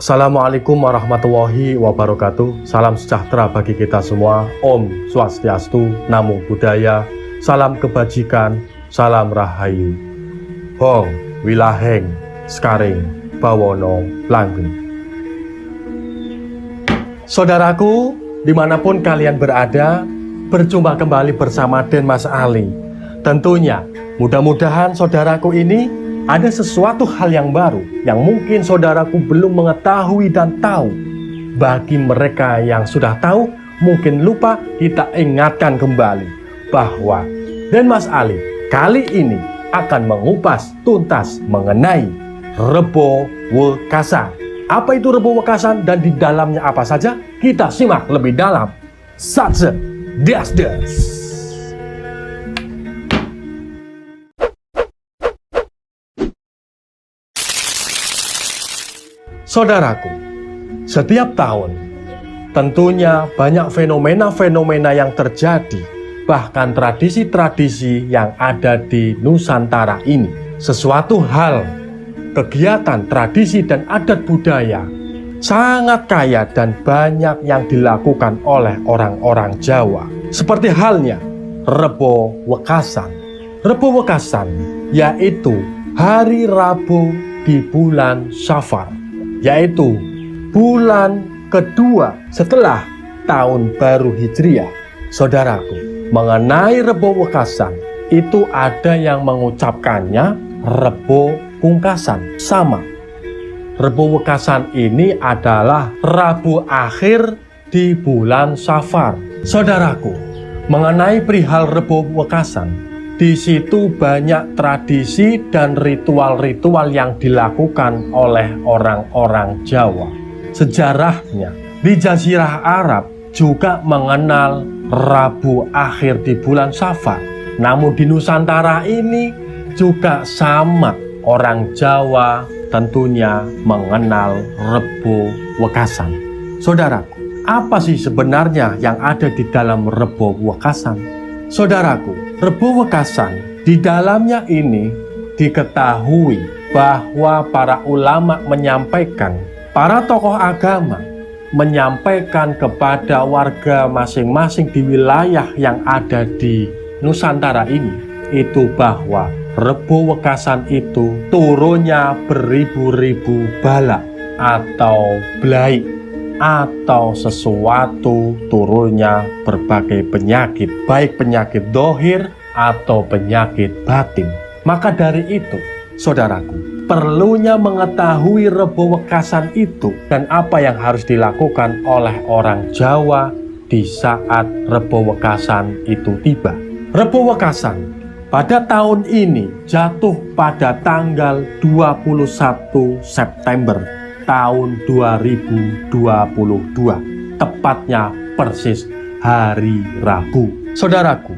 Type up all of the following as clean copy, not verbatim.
Assalamualaikum warahmatullahi wabarakatuh. Salam sejahtera bagi kita semua. Om Swastiastu, Namo Buddhaya, salam kebajikan, salam rahayu. Hong Wilaheng Skaring Bawono Langgeng. Saudaraku, dimanapun kalian berada, berjumpa kembali bersama Den Mas Ali. Tentunya, mudah-mudahan saudaraku ini ada sesuatu hal yang baru yang mungkin saudaraku belum mengetahui dan tahu. Bagi mereka yang sudah tahu, mungkin lupa, kita ingatkan kembali bahwa Den Mas Ali kali ini akan mengupas tuntas mengenai Rebo Wekasan. Apa itu Rebo Wekasan dan di dalamnya apa saja? Kita simak lebih dalam. Satse das. Saudaraku, setiap tahun tentunya banyak fenomena-fenomena yang terjadi, bahkan tradisi-tradisi yang ada di Nusantara ini. Sesuatu hal, kegiatan, tradisi, dan adat budaya sangat kaya dan banyak yang dilakukan oleh orang-orang Jawa. Seperti halnya Rebo Wekasan. Rebo Wekasan yaitu hari Rabu di bulan Safar, yaitu bulan kedua setelah tahun baru Hijriah. Saudaraku, mengenai Rebo Wekasan itu ada yang mengucapkannya Rebo Pungkasan. Sama, Rebo Wekasan ini adalah Rabu akhir di bulan Safar. Saudaraku, mengenai perihal Rebo Wekasan, di situ banyak tradisi dan ritual-ritual yang dilakukan oleh orang-orang Jawa. Sejarahnya, di Jazirah Arab juga mengenal Rabu akhir di bulan Safar. Namun di Nusantara ini juga sama, orang Jawa tentunya mengenal Rebo Wekasan. Saudaraku, apa sih sebenarnya yang ada di dalam Rebo Wekasan? Saudaraku, Rebo Wekasan di dalamnya ini diketahui bahwa para ulama menyampaikan, para tokoh agama menyampaikan kepada warga masing-masing di wilayah yang ada di Nusantara ini, itu bahwa Rebo Wekasan itu turunnya beribu-ribu bala atau belai, atau sesuatu turunnya berbagai penyakit, baik penyakit dohir atau penyakit batin. Maka dari itu, saudaraku, perlunya mengetahui Rebo Wekasan itu dan apa yang harus dilakukan oleh orang Jawa di saat Rebo Wekasan itu tiba. Rebo Wekasan pada tahun ini jatuh pada tanggal 21 September tahun 2022, tepatnya persis hari Rabu. Saudaraku,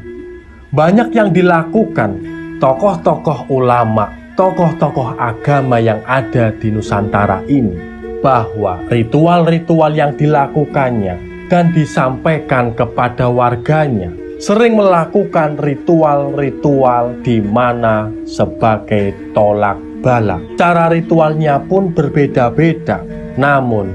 banyak yang dilakukan tokoh-tokoh ulama, tokoh-tokoh agama yang ada di Nusantara ini, bahwa ritual-ritual yang dilakukannya dan disampaikan kepada warganya sering melakukan ritual-ritual di mana sebagai tolak bala. Cara ritualnya pun berbeda-beda, namun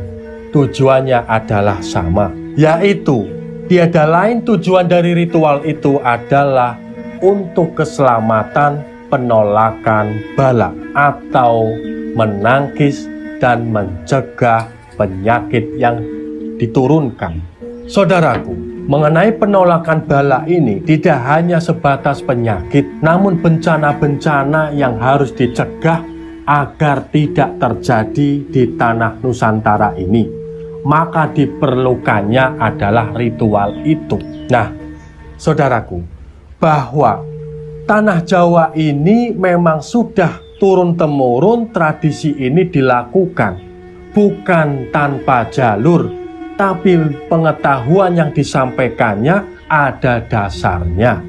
tujuannya adalah sama, yaitu tiada lain tujuan dari ritual itu adalah untuk keselamatan, penolakan bala, atau menangkis dan mencegah penyakit yang diturunkan. Saudaraku, mengenai penolakan bala ini tidak hanya sebatas penyakit, namun bencana-bencana yang harus dicegah agar tidak terjadi di tanah Nusantara ini. Maka diperlukannya adalah ritual itu. Nah, saudaraku, bahwa tanah Jawa ini memang sudah turun-temurun tradisi ini dilakukan, bukan tanpa jalur, tapi pengetahuan yang disampaikannya ada dasarnya,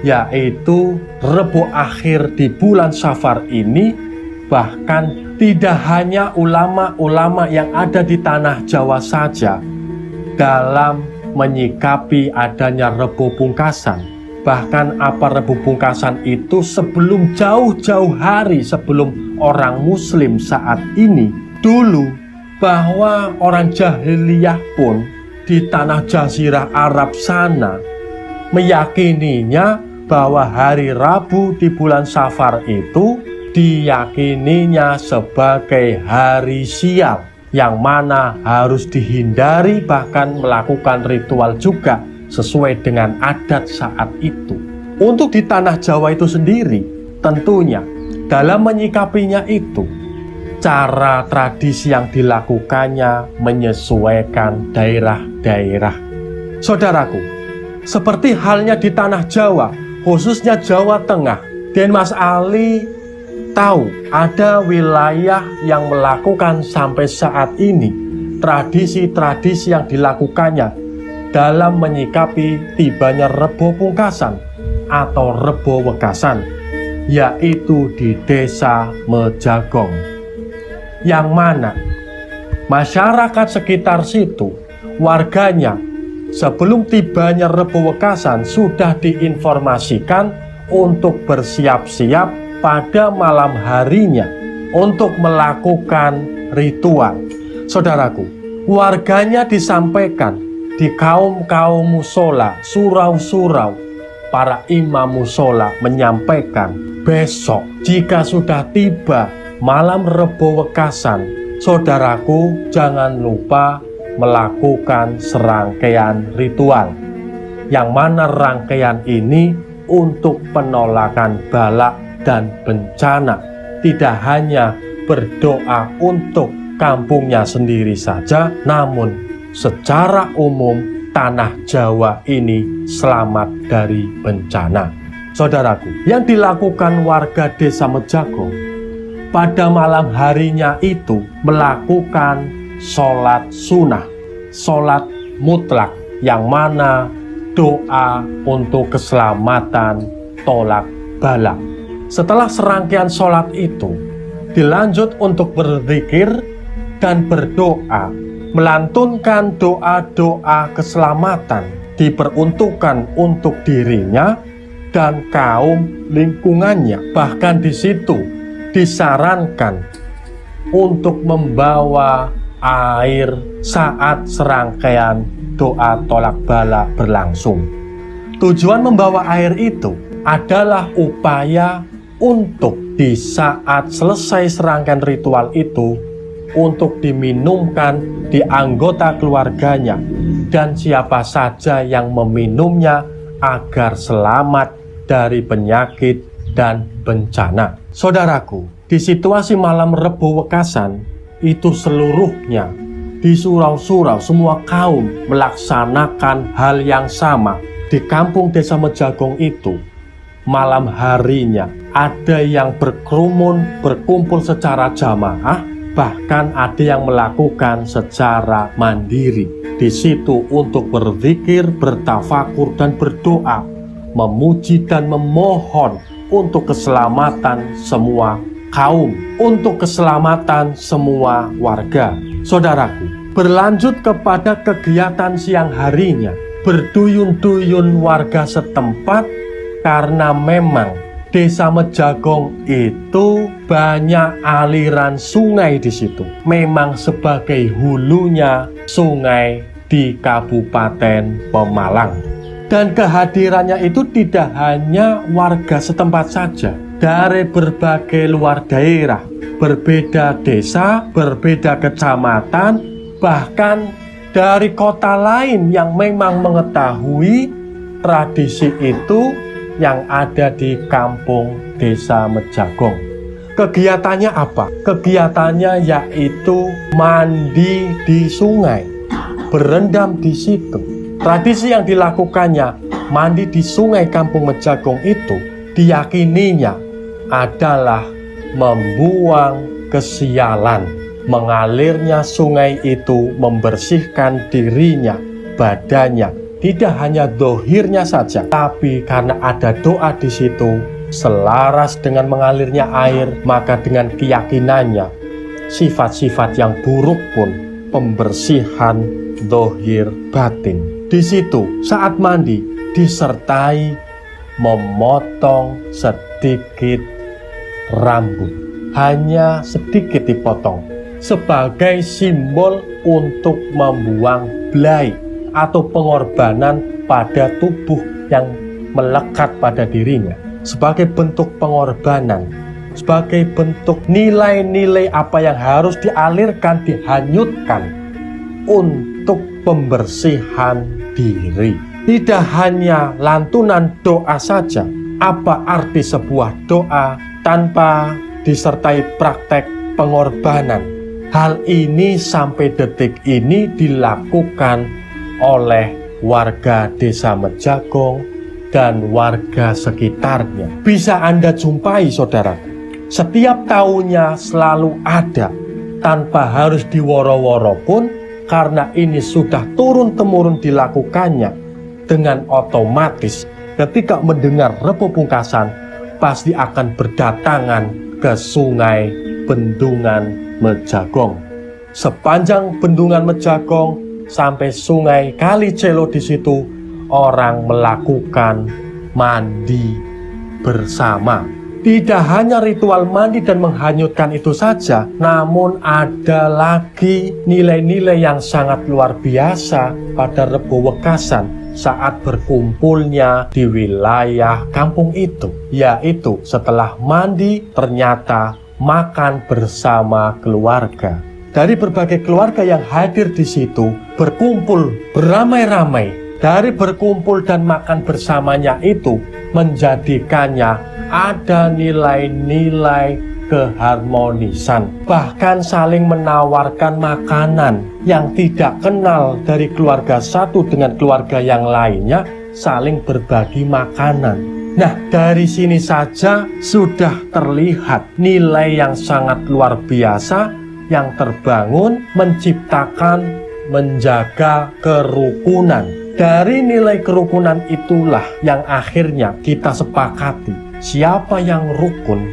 yaitu Rebo akhir di bulan Safar ini bahkan tidak hanya ulama-ulama yang ada di tanah Jawa saja dalam menyikapi adanya Rebo Pungkasan. Bahkan apa Rebo Pungkasan itu sebelum jauh-jauh hari sebelum orang Muslim saat ini, dulu bahwa orang jahiliyah pun di tanah Jazirah Arab sana meyakininya bahwa hari Rabu di bulan Safar itu diyakininya sebagai hari sial, yang mana harus dihindari, bahkan melakukan ritual juga sesuai dengan adat saat itu. Untuk di tanah Jawa itu sendiri, tentunya dalam menyikapinya itu, cara tradisi yang dilakukannya menyesuaikan daerah-daerah. Saudaraku, seperti halnya di tanah Jawa, khususnya Jawa Tengah, dan Mas Ali tahu ada wilayah yang melakukan sampai saat ini tradisi-tradisi yang dilakukannya dalam menyikapi tibanya Rebo Pungkasan atau Rebo Wekasan, yaitu di Desa Mejagong, yang mana masyarakat sekitar situ, warganya sebelum tibanya Rebo Wekasan sudah diinformasikan untuk bersiap-siap pada malam harinya untuk melakukan ritual. Saudaraku, warganya disampaikan di kaum-kaum musola, surau-surau, para imam musola menyampaikan, besok jika sudah tiba malam Rebo Wekasan, saudaraku jangan lupa melakukan serangkaian ritual, yang mana rangkaian ini untuk penolakan bala dan bencana, tidak hanya berdoa untuk kampungnya sendiri saja, namun secara umum tanah Jawa ini selamat dari bencana. Saudaraku, yang dilakukan warga Desa Mejagong pada malam harinya itu melakukan sholat sunnah, sholat mutlak, yang mana doa untuk keselamatan tolak bala. Setelah serangkaian sholat itu dilanjut untuk berzikir dan berdoa, melantunkan doa-doa keselamatan diperuntukkan untuk dirinya dan kaum lingkungannya. Bahkan di situ disarankan untuk membawa air saat serangkaian doa tolak bala berlangsung. Tujuan membawa air itu adalah upaya untuk di saat selesai serangkaian ritual itu untuk diminumkan di anggota keluarganya dan siapa saja yang meminumnya agar selamat dari penyakit dan bencana. Saudaraku, di situasi malam Rebo Wekasan itu seluruhnya di surau-surau semua kaum melaksanakan hal yang sama. Di kampung Desa Mejagong itu malam harinya ada yang berkerumun berkumpul secara jamaah, bahkan ada yang melakukan secara mandiri di situ untuk berzikir, bertafakur dan berdoa, memuji dan memohon untuk keselamatan semua kaum, untuk keselamatan semua warga. Saudaraku, berlanjut kepada kegiatan siang harinya, berduyun-duyun warga setempat karena memang Desa Mejagong itu banyak aliran sungai di situ. Memang sebagai hulunya sungai di Kabupaten Pemalang. Dan kehadirannya itu tidak hanya warga setempat saja. Dari berbagai luar daerah, berbeda desa, berbeda kecamatan, bahkan dari kota lain yang memang mengetahui tradisi itu yang ada di kampung Desa Mejagong. Kegiatannya apa? Kegiatannya yaitu mandi di sungai, berendam di situ. Tradisi yang dilakukannya mandi di sungai kampung Mejagong itu diyakininya adalah membuang kesialan. Mengalirnya sungai itu membersihkan dirinya, badannya, tidak hanya dohirnya saja, tapi karena ada doa di situ, selaras dengan mengalirnya air, maka dengan keyakinannya, sifat-sifat yang buruk pun pembersihan dohir batin. Di situ, saat mandi, disertai memotong sedikit rambut, hanya sedikit dipotong, sebagai simbol untuk membuang belai atau pengorbanan pada tubuh yang melekat pada dirinya. Sebagai bentuk pengorbanan, sebagai bentuk nilai-nilai apa yang harus dialirkan, dihanyutkan untuk pembersihan diri. Tidak hanya lantunan doa saja. Apa arti sebuah doa tanpa disertai praktek pengorbanan? Hal ini sampai detik ini dilakukan oleh warga desa Mejagong dan warga sekitarnya. Bisa Anda jumpai, saudaraku. Setiap tahunnya selalu ada, tanpa harus diworo-woro pun, karena ini sudah turun-temurun dilakukannya. Dengan otomatis ketika mendengar Rebo Pungkasan, pasti akan berdatangan ke sungai Bendungan Mejagong. Sepanjang Bendungan Mejagong sampai sungai Kali Celo, di situ orang melakukan mandi bersama. Tidak hanya ritual mandi dan menghanyutkan itu saja, namun ada lagi nilai-nilai yang sangat luar biasa pada Rebo Wekasan saat berkumpulnya di wilayah kampung itu, yaitu setelah mandi ternyata makan bersama keluarga. Dari berbagai keluarga yang hadir di situ berkumpul beramai-ramai. Dari berkumpul dan makan bersamanya itu menjadikannya ada nilai-nilai keharmonisan, bahkan saling menawarkan makanan yang tidak kenal dari keluarga satu dengan keluarga yang lainnya, saling berbagi makanan. Nah, dari sini saja sudah terlihat nilai yang sangat luar biasa yang terbangun, menciptakan, menjaga kerukunan. Dari nilai kerukunan itulah yang akhirnya kita sepakati. Siapa yang rukun,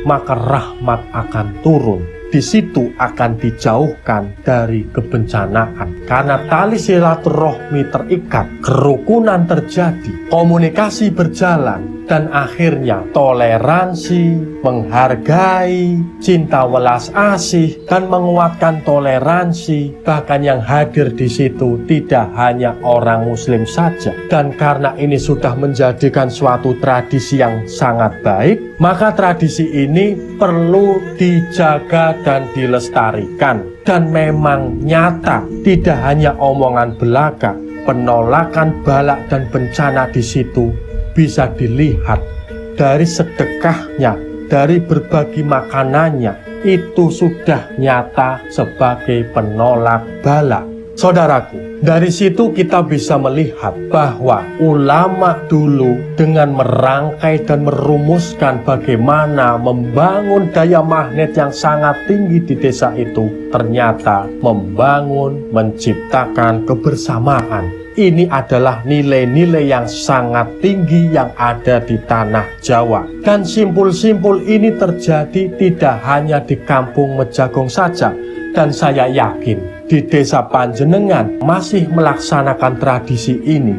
maka rahmat akan turun. Di situ akan dijauhkan dari kebencanaan. Karena tali silaturahmi terikat, kerukunan terjadi, komunikasi berjalan, dan akhirnya toleransi, menghargai, cinta welas asih, dan menguatkan toleransi. Bahkan yang hadir di situ tidak hanya orang Muslim saja. Dan karena ini sudah menjadikan suatu tradisi yang sangat baik, maka tradisi ini perlu dijaga dan dilestarikan. Dan memang nyata, tidak hanya omongan belaka, penolakan balak dan bencana di situ bisa dilihat dari sedekahnya, dari berbagi makanannya, itu sudah nyata sebagai penolak balak. Saudaraku, dari situ kita bisa melihat bahwa ulama dulu dengan merangkai dan merumuskan bagaimana membangun daya magnet yang sangat tinggi di desa itu, ternyata membangun, menciptakan kebersamaan. Ini adalah nilai-nilai yang sangat tinggi yang ada di tanah Jawa. Dan simpul-simpul ini terjadi tidak hanya di kampung Mejagong saja. Dan saya yakin di desa Panjenengan masih melaksanakan tradisi ini.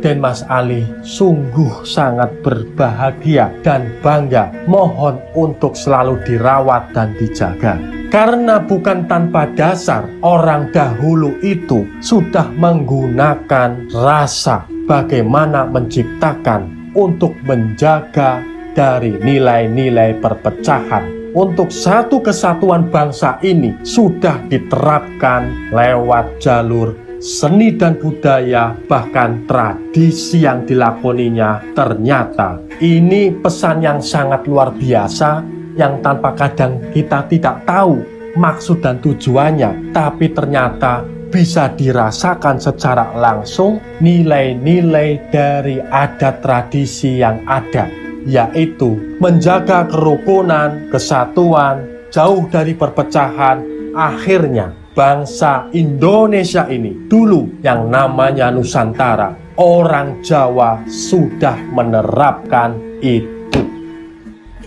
Dan Mas Ali sungguh sangat berbahagia dan bangga. Mohon untuk selalu dirawat dan dijaga. Karena bukan tanpa dasar orang dahulu itu sudah menggunakan rasa bagaimana menciptakan untuk menjaga dari nilai-nilai perpecahan. Untuk satu kesatuan bangsa ini sudah diterapkan lewat jalur seni dan budaya, bahkan tradisi yang dilakoninya. Ternyata ini pesan yang sangat luar biasa yang tanpa kadang kita tidak tahu maksud dan tujuannya, tapi ternyata bisa dirasakan secara langsung nilai-nilai dari adat tradisi yang ada, yaitu menjaga kerukunan, kesatuan, jauh dari perpecahan. Akhirnya bangsa Indonesia ini dulu yang namanya Nusantara, orang Jawa sudah menerapkan itu.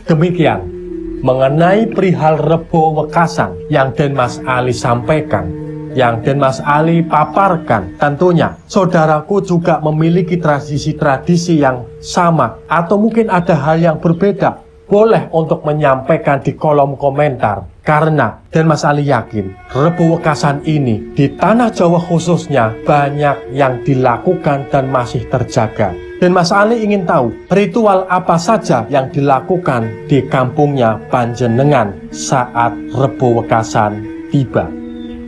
Demikian mengenai perihal Rebo Wekasan yang Den Mas Ali sampaikan, yang Den Mas Ali paparkan. Tentunya saudaraku juga memiliki tradisi-tradisi yang sama, atau mungkin ada hal yang berbeda. Boleh untuk menyampaikan di kolom komentar. Karena Den Mas Ali yakin Rebo Wekasan ini di tanah Jawa khususnya banyak yang dilakukan dan masih terjaga. Dan Mas Ali ingin tahu ritual apa saja yang dilakukan di kampungnya Panjenengan saat Rebo Wekasan tiba.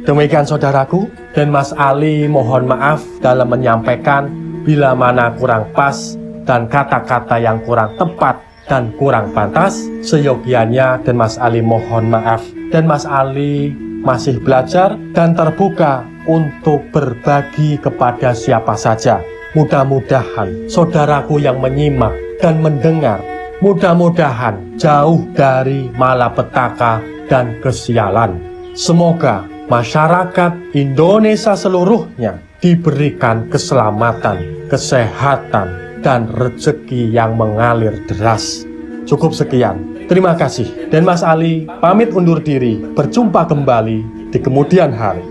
Demikian saudaraku, dan Mas Ali mohon maaf dalam menyampaikan bila mana kurang pas dan kata-kata yang kurang tepat dan kurang pantas, seyogianya dan Mas Ali mohon maaf. Dan Mas Ali masih belajar dan terbuka untuk berbagi kepada siapa saja. Mudah-mudahan saudaraku yang menyimak dan mendengar, mudah-mudahan jauh dari malapetaka dan kesialan. Semoga masyarakat Indonesia seluruhnya diberikan keselamatan, kesehatan, dan rezeki yang mengalir deras. Cukup sekian. Terima kasih. Dan Mas Ali pamit undur diri. Berjumpa kembali di kemudian hari.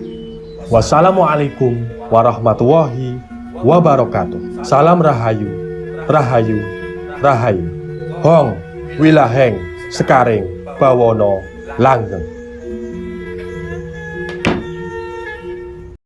Wassalamualaikum warahmatullahi wabarakatuh. Salam Rahayu, Rahayu, Rahayu. Hong Wilaheng Sekaring Bawono Langgeng.